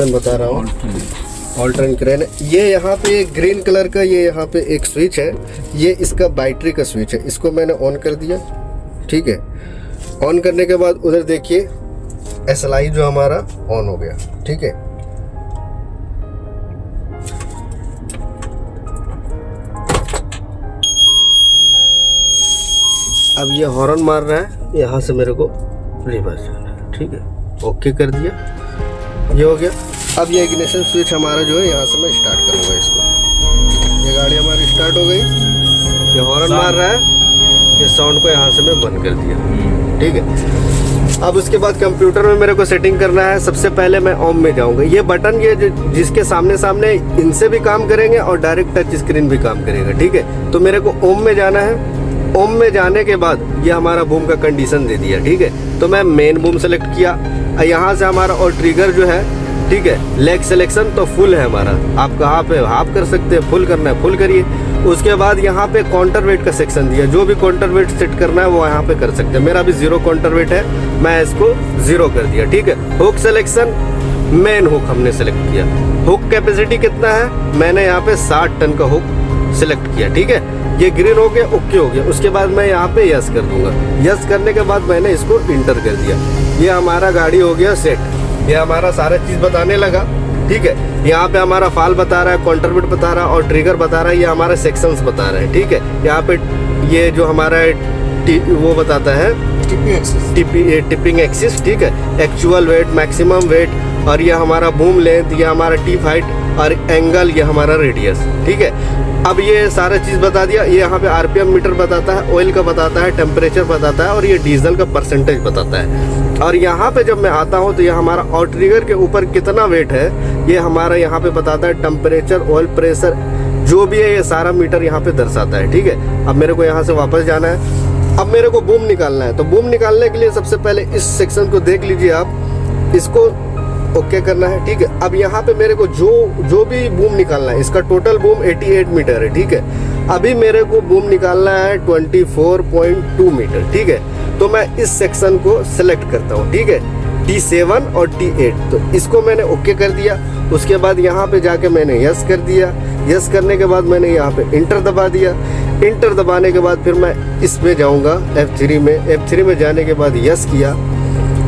Option बता रहा हूँ। ऑल्टरनेट क्रेन ये यहाँ पे ग्रीन कलर का, ये यहाँ पे एक स्विच है, ये इसका बैटरी का स्विच है। इसको मैंने ऑन कर दिया, ठीक है। ऑन करने के बाद उधर देखिए SLI जो हमारा ऑन हो गया, ठीक है। अब ये हॉर्न मार रहा है, यहाँ से मेरे को रिवर्स जाना है, ठीक है। ओके कर दिया, ये हो गया। अब ये इग्निशन स्विच हमारा जो है यहाँ से मैं स्टार्ट करूँगा इसको। ये गाड़ी हमारी स्टार्ट हो गई, ये हॉर्न मार रहा है, ये साउंड को यहाँ से मैं बंद कर दिया, ठीक है। अब उसके बाद कंप्यूटर में मेरे को सेटिंग करना है। सबसे पहले मैं ओम में जाऊँगा। ये बटन ये जिसके सामने सामने इनसे भी काम करेंगे और डायरेक्ट टच स्क्रीन भी काम करेगा, ठीक है। तो मेरे को ओम में जाना है। ओम में जाने के बाद ये हमारा बूम का कंडीशन दे दिया, ठीक है। तो मैं मेन बूम सेलेक्ट किया, यहाँ से हमारा और ट्रिगर जो है, ठीक है। लेग सिलेक्शन तो फुल है हमारा, आप कहाँ पे हाफ कर सकते हैं, फुल करना है फुल करिए। उसके बाद यहाँ पे काउंटर वेट का सेक्शन दिया, जो भी काउंटर वेट सेट करना है वो यहाँ पे कर सकते हैं। मेरा भी 0 काउंटर वेट है, मैं इसको 0 कर दिया, ठीक है। हुक सिलेक्शन, मेन हुक हमने सेलेक्ट किया। हुक कैपेसिटी कितना है, मैंने यहाँ पे 60 टन का हुक सिलेक्ट किया, ठीक है। ये ग्रीन हो गया, ओके हो गया। उसके बाद मैं यहाँ पे यस कर दूंगा। यस करने के बाद मैंने इसको इंटर कर दिया। ये हमारा गाड़ी हो गया सेट। ये हमारा सारा चीज़ बताने लगा, ठीक है। यहाँ पे हमारा फाल बता रहा है, काउंटर वेट बता रहा है और ट्रिगर बता रहा है। ये हमारे सेक्शंस बता रहे हैं, ठीक है। यहाँ पे ये जो हमारा वो बताता है टिपिंग एक्सिस, ठीक है। एक्चुअल वेट, मैक्सिमम वेट, और ये हमारा बूम लेंथ, ये हमारा टिप हाइट और एंगल, ये हमारा रेडियस, ठीक है। अब ये सारा चीज़ बता दिया। ये यहाँ पे RPM मीटर बताता है, ऑयल का बताता है, टेम्परेचर बताता है और ये डीजल का परसेंटेज बताता है। और यहाँ पे जब मैं आता हूँ तो ये हमारा और ट्रिगर के ऊपर कितना वेट है ये हमारा यहाँ पे बताता है। टेम्परेचर, ऑयल प्रेशर, जो भी है ये सारा मीटर यहाँ पे दर्शाता है, ठीक है। अब मेरे को यहाँ से वापस जाना है। अब मेरे को बूम निकालना है। तो बूम निकालने के लिए सबसे पहले इस सेक्शन को देख लीजिए आप, इसको ओके करना है, ठीक है। अब यहाँ पे मेरे को जो भी बूम निकालना है, इसका टोटल बूम 88 मीटर है, ठीक है। अभी मेरे को बूम निकालना है 24.2 मीटर, ठीक है। तो मैं इस सेक्शन को सिलेक्ट करता हूँ, ठीक है। T7 और T8, तो इसको मैंने ओके कर दिया। उसके बाद यहाँ पे जाके मैंने यस कर दिया। यस करने के बाद मैंने यहाँ पे इंटर दबा दिया। इंटर दबाने के बाद फिर मैं इसमें जाऊँगा F3 में। F3 में जाने के बाद यस किया।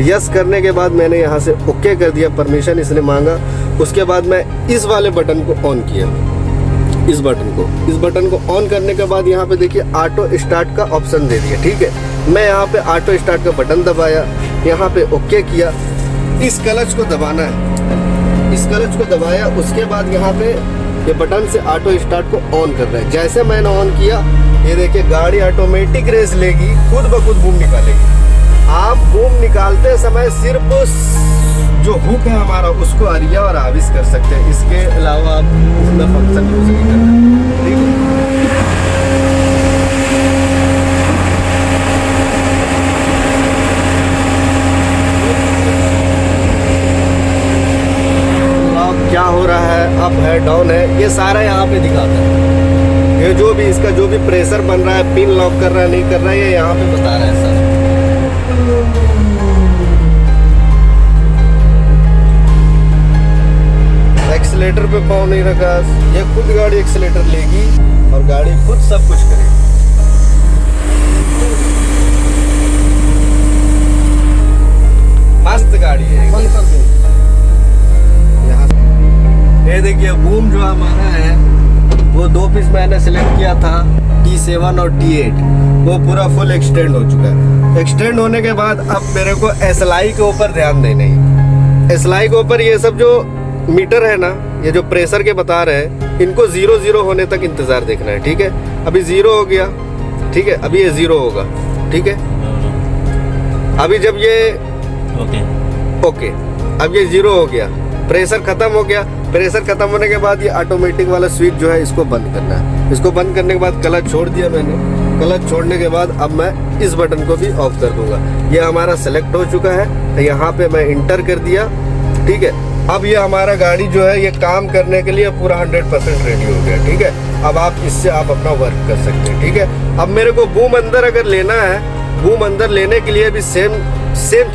यस करने के बाद मैंने यहाँ से ओके कर दिया, परमिशन इसने मांगा। उसके बाद मैं इस वाले बटन को ऑन किया, इस बटन को ऑन करने के बाद यहाँ पे देखिए ऑटो स्टार्ट का ऑप्शन दे दिया, ठीक है। मैं यहाँ पे ऑटो स्टार्ट का बटन दबाया, यहाँ पे ओके किया। इस क्लच को दबाना है, इस क्लच को दबाया। उसके बाद यहाँ पे ये बटन से ऑटो स्टार्ट को ऑन कर रहा है। जैसे मैंने ऑन किया, ये देखिए गाड़ी ऑटोमेटिक रेस लेगी, खुद ब खुद बूम निकालेगी। आप बूम निकालते समय सिर्फ जो हुक है हमारा उसको अरिया और आविस कर सकते हैं, इसके अलावा आप इसका फंक्शन यूज नहीं करना, ठीक है। अब क्या हो रहा है, अप है, डाउन है, ये सारा यहाँ पे दिखाता है। ये जो भी इसका जो भी प्रेशर बन रहा है, पिन लॉक कर रहा है नहीं कर रहा है, ये यहाँ पे बता रहा है सर। एक्सीलेटर पे पाँव नहीं रखा, ये खुद गाड़ी एक्सीलेटर लेगी और गाड़ी खुद सब कुछ करेगी। मस्त गाड़ी है। ये देखिए बूम जो हमारा है वो 2 पीस मैंने सिलेक्ट किया था, T7 और T8, वो पूरा फुल एक्सटेंड हो चुका है। एक्सटेंड होने के बाद अब मेरे को SLI के ऊपर ध्यान देना है। SLI के ऊपर ये सब जो मीटर है ना, ये जो प्रेशर के बता रहे हैं, इनको 0 होने तक इंतजार देखना है, ठीक है। अभी 0 हो गया, ठीक है। अभी ये 0 होगा, ठीक है। अभी जब ये ओके, अब ये 0 हो गया, प्रेशर खत्म हो गया। प्रेशर खत्म होने के बाद ये ऑटोमेटिक वाला स्विच जो है इसको बंद करना है। इसको बंद करने के बाद क्लच छोड़ दिया मैंने। क्लच छोड़ने के बाद अब मैं इस बटन को भी ऑफ कर दूंगा। ये हमारा सेलेक्ट हो चुका है, यहाँ पे मैं इंटर कर दिया, ठीक है। अब ये हमारा गाड़ी जो है ये काम करने के लिए पूरा 100% रेडी हो गया, ठीक है। अब आप इससे आप अपना वर्क कर सकते हैं, ठीक है। अब मेरे को बूम अंदर अगर लेना है, बूम अंदर लेने के लिए भी सेम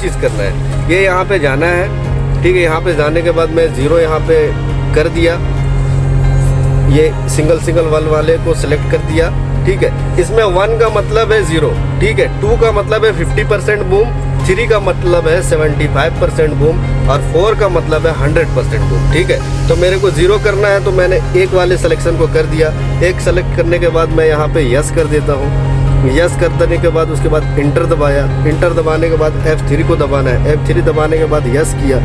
चीज़ करना है। ये यहाँ पे जाना है, ठीक है। यहाँ पे जाने के बाद मैं 0 यहाँ पे कर दिया, ये सिंगल वाल वाले को सिलेक्ट कर दिया, ठीक है। इसमें 1 का मतलब है 0, ठीक है। 2 का मतलब है 50% बूम, 3 का मतलब है 75% बूम और 4 का मतलब है 100% बूम, ठीक है। तो मेरे को 0 करना है तो मैंने 1 वाले सिलेक्शन को कर दिया। 1 सेलेक्ट करने के बाद मैं यहाँ पे यस कर देता हूँ। यस कर देने के बाद उसके बाद इंटर दबाया। इंटर दबाने के बाद F3 को दबाना है। F3 दबाने के बाद यस किया।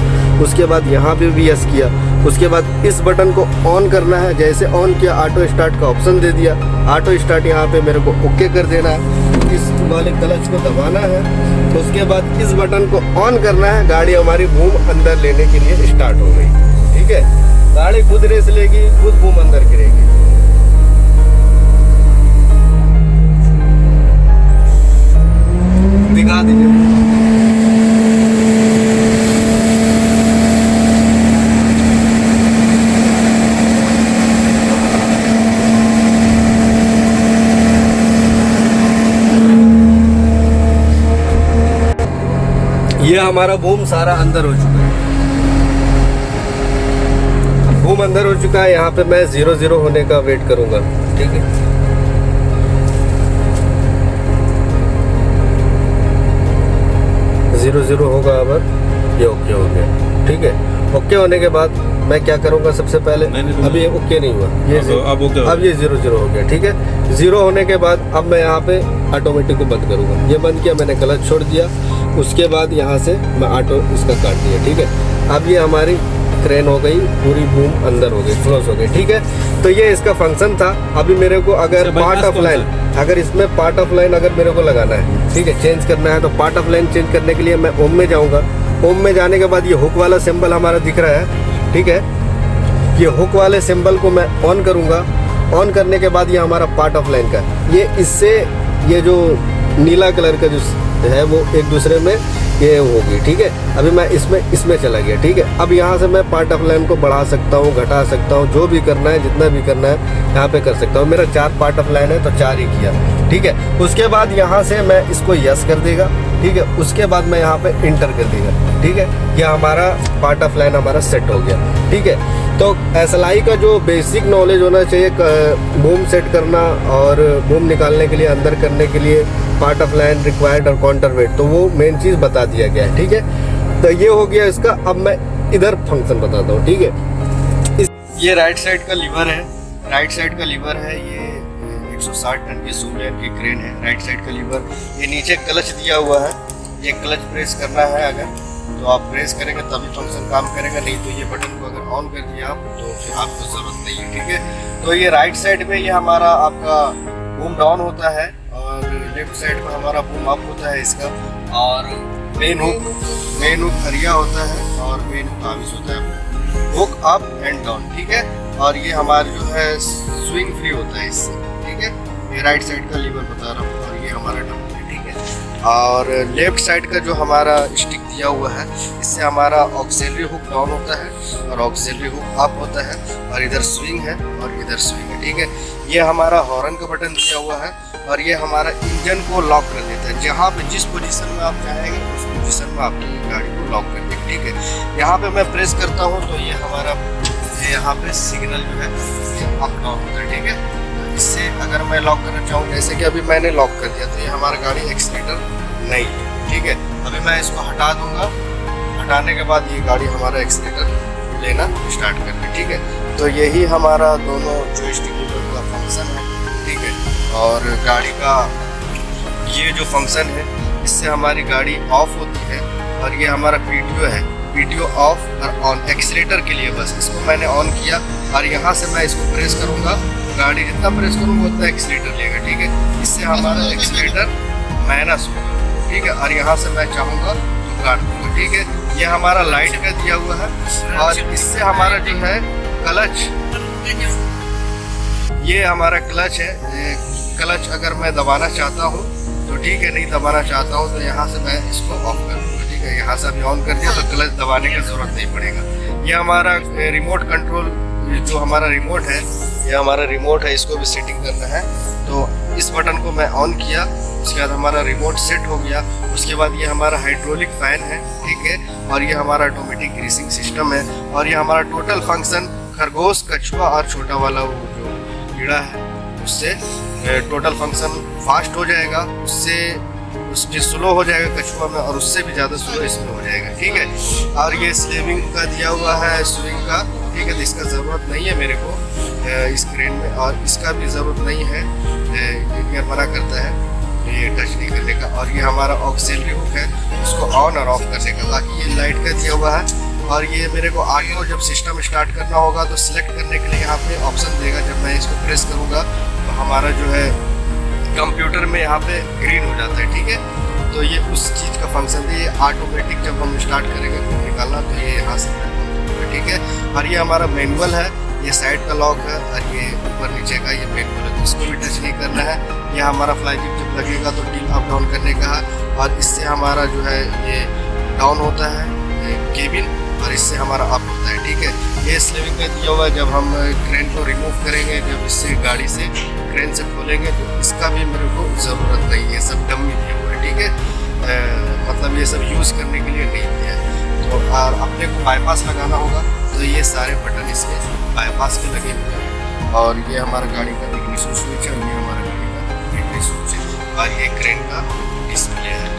उसके बाद यहाँ पे भी यस किया। उसके बाद इस बटन को ऑन करना है। जैसे ऑन किया ऑटो स्टार्ट का ऑप्शन दे दिया। ऑटो स्टार्ट यहाँ पे मेरे को ओके कर देना है। इस वाले क्लच को दबाना है। उसके बाद इस बटन को ऑन करना है। गाड़ी हमारी बूम अंदर लेने के लिए स्टार्ट हो गई, ठीक है। गाड़ी खुद रेस लेगी, खुद बूम अंदर गिरेगी। दिखा दीजिए। ये हमारा बूम सारा अंदर हो चुका है। बूम अंदर हो चुका है। यहाँ पे मैं 0-0 होने का वेट करूंगा, ठीक है। जीरो होगा। अब ये ओके हो गया, ठीक है। ओके होने के बाद मैं क्या करूंगा, सबसे पहले अब ये ओके नहीं हुआ, ये अब ये 0-0 हो गया, ठीक है। 0 होने के बाद अब मैं यहाँ पे ऑटोमेटिक को बंद करूंगा। ये बंद किया, मैंने क्लच छोड़ दिया। उसके बाद यहाँ से मैं ऑटो इसका काट दिया, ठीक है। अब ये हमारी क्रेन हो गई, पूरी बूम अंदर हो गई, क्लोज हो गई, ठीक है। तो ये इसका फंक्शन था। अभी मेरे को अगर पार्ट ऑफ लाइन, अगर इसमें पार्ट ऑफ लाइन अगर मेरे को लगाना है, ठीक है, चेंज करना है, तो पार्ट ऑफ लाइन चेंज करने के लिए मैं ओम में जाऊंगा। ओम में जाने के बाद ये हुक वाला सिंबल हमारा दिख रहा है, ठीक है। ये हुक वाले सिंबल को मैं ऑन करूंगा। ऑन करने के बाद ये हमारा पार्ट ऑफ लाइन का, ये इससे ये जो नीला कलर का जो है वो एक दूसरे में ये होगी, ठीक है। अभी मैं इसमें चला गया, ठीक है। अब यहाँ से मैं पार्ट ऑफ लाइन को बढ़ा सकता हूँ, घटा सकता हूँ, जो भी करना है, जितना भी करना है यहाँ पे कर सकता हूँ। मेरा 4 पार्ट ऑफ लाइन है तो 4 ही किया, ठीक है। उसके बाद यहाँ से मैं इसको यस कर देगा, ठीक है। उसके बाद मैं यहाँ पे इंटर कर देगा, ठीक है। यह हमारा पार्ट ऑफ लाइन हमारा सेट हो गया, ठीक है। तो SLI का जो बेसिक नॉलेज होना चाहिए, बूम सेट करना और बूम निकालने के लिए, अंदर करने के लिए पार्ट ऑफ लाइन रिक्वायर्ड और काउंटर वेट, तो वो मेन चीज़ बता दिया गया है, ठीक है। तो ये हो गया इसका। अब मैं इधर फंक्शन बताता हूँ, ठीक है। ये राइट साइड का लीवर है, राइट साइड का लीवर है। ये 160 टन की सोलर की क्रेन है, राइट साइड का लीवर। ये नीचे क्लच दिया हुआ है, ये क्लच प्रेस करना है अगर तो आप प्रेस करेंगे तभी फंक्शन काम करेगा, नहीं तो ये बटन को अगर ऑन कर दिया आप तो फिर आपको ज़रूरत नहीं है, ठीक है। तो ये राइट साइड में ये हमारा आपका बूम डाउन होता है और लेफ्ट साइड में हमारा बूम अप होता है इसका। और मेन हुक हरिया होता है और मेन हुक आविस होता है, हुक अप एंड डाउन, ठीक है। और ये हमारा जो है स्विंग फ्री होता है इससे, ठीक है। ये राइट साइड का लीवर बता रहा हूँ और ये हमारा डाउन है, ठीक है। और लेफ्ट साइड का जो हमारा स्टिक दिया हुआ है, इससे हमारा ऑक्सिलरी हुक डाउन होता है और ऑक्सिलरी हुक अप होता है और इधर स्विंग है और इधर स्विंग है, ठीक है। ये हमारा हॉर्न का बटन दिया हुआ है और ये हमारा इंजन को लॉक कर देता है। जहाँ पे जिस पोजीशन में आप चाहेंगे उस पोजीशन में आपकी गाड़ी को लॉक कर देगा, ठीक है। यहाँ पे मैं प्रेस करता हूँ तो ये हमारा यहाँ पे सिग्नल जो है अप डाउन होता है, ठीक है। इससे अगर मैं लॉक करना चाहूँ, जैसे कि अभी मैंने लॉक कर दिया, तो ये हमारा गाड़ी एक्सीलेटर नहीं है, ठीक है। अभी मैं इसको हटा दूंगा, हटाने के बाद ये गाड़ी हमारा एक्सीलेटर लेना स्टार्ट कर दे, ठीक है। तो यही हमारा दोनों जॉयस्टिक लीवर का फंक्शन है, ठीक है। और गाड़ी का ये जो फंक्शन है, इससे हमारी गाड़ी ऑफ होती है और ये हमारा PTO है, PTO ऑफ और ऑन एक्सीलेटर के लिए बस। इसको मैंने ऑन किया और यहाँ से मैं इसको प्रेस करूँगा, गाड़ी जितना प्रेस करूँगा उतना एक्सीलेटर लेगा, ठीक है। इससे हमारा एक्सीलेटर माइनस होगा, ठीक है। और यहाँ से मैं चाहूँगा तो काट दूँगा, ठीक है। ये हमारा लाइट का दिया हुआ है और इससे हमारा जो है क्लच, ये हमारा क्लच है। क्लच अगर मैं दबाना चाहता हूँ तो ठीक है, नहीं दबाना चाहता हूँ तो यहाँ से मैं इसको ऑफ कर दूँगा, ठीक है। यहाँ से अभी ऑन कर दिया तो क्लच दबाने की ज़रूरत नहीं पड़ेगा। ये हमारा रिमोट कंट्रोल, जो हमारा रिमोट है, ये हमारा रिमोट है, इसको भी सेटिंग करना है। तो इस बटन को मैं ऑन किया, उसके बाद हमारा रिमोट सेट हो गया। उसके बाद ये हमारा हाइड्रोलिक फैन है, ठीक है। और ये हमारा ऑटोमेटिक ग्रीसिंग सिस्टम है। और ये हमारा टोटल फंक्शन खरगोश, कछुआ और छोटा वाला वो जो कीड़ा है उससे टोटल फंक्शन फास्ट हो जाएगा, उससे स्लो हो जाएगा कछुआ में, और उससे भी ज़्यादा स्लो इसमें हो जाएगा, ठीक है। और ये स्लेविंग का दिया हुआ है, स्विंग का, ठीक है। तो इसका ज़रूरत नहीं है मेरे को इस क्रेन में, और इसका भी ज़रूरत नहीं है, इंजीनियर मना करता है ये टच नहीं करने का। और ये हमारा ऑक्सिलरी हुक है, उसको ऑन और ऑफ करने का। बाकी ये लाइट का दिया हुआ है। और ये मेरे को ऑटो जब सिस्टम स्टार्ट करना होगा तो सिलेक्ट करने के लिए यहाँ पे ऑप्शन देगा। जब मैं इसको प्रेस करूँगा तो हमारा जो है कंप्यूटर में यहाँ पे ग्रीन हो जाता है, ठीक है। तो ये उस चीज़ का फंक्शन है। ये ऑटोमेटिक जब हम स्टार्ट करेंगे तो निकालना, तो ये यहाँ से ठीक है। और ये हमारा मैनुअल है, ये साइड का लॉक है, और ये ऊपर नीचे का ये मैनुअल है, तो इसको भी टच नहीं करना है। ये हमारा फ्लाई जिप जब लगेगा तो टील अप डाउन करने का है, और इससे हमारा जो है ये डाउन होता है केबिन, और इससे हमारा अप होता है, ठीक है। ये स्लेविंग का दिया हुआ है। जब हम क्रेन को रिमूव करेंगे, जब इससे गाड़ी से क्रेन से खोलेंगे, तो इसका भी मेरे को ज़रूरत नहीं है, सब डमी दिया हुआ है, ठीक है। मतलब ये सब यूज़ करने के लिए नहीं दिया है। तो और अपने को बाईपास लगाना होगा, तो ये सारे बटन इसके बाईपास के लगे हुए हैं। और ये हमारा गाड़ी का इग्निशन स्विच है, और ये हमारा गाड़ी का बैटरी स्विच है, और ये क्रेन का डिस्प्ले है।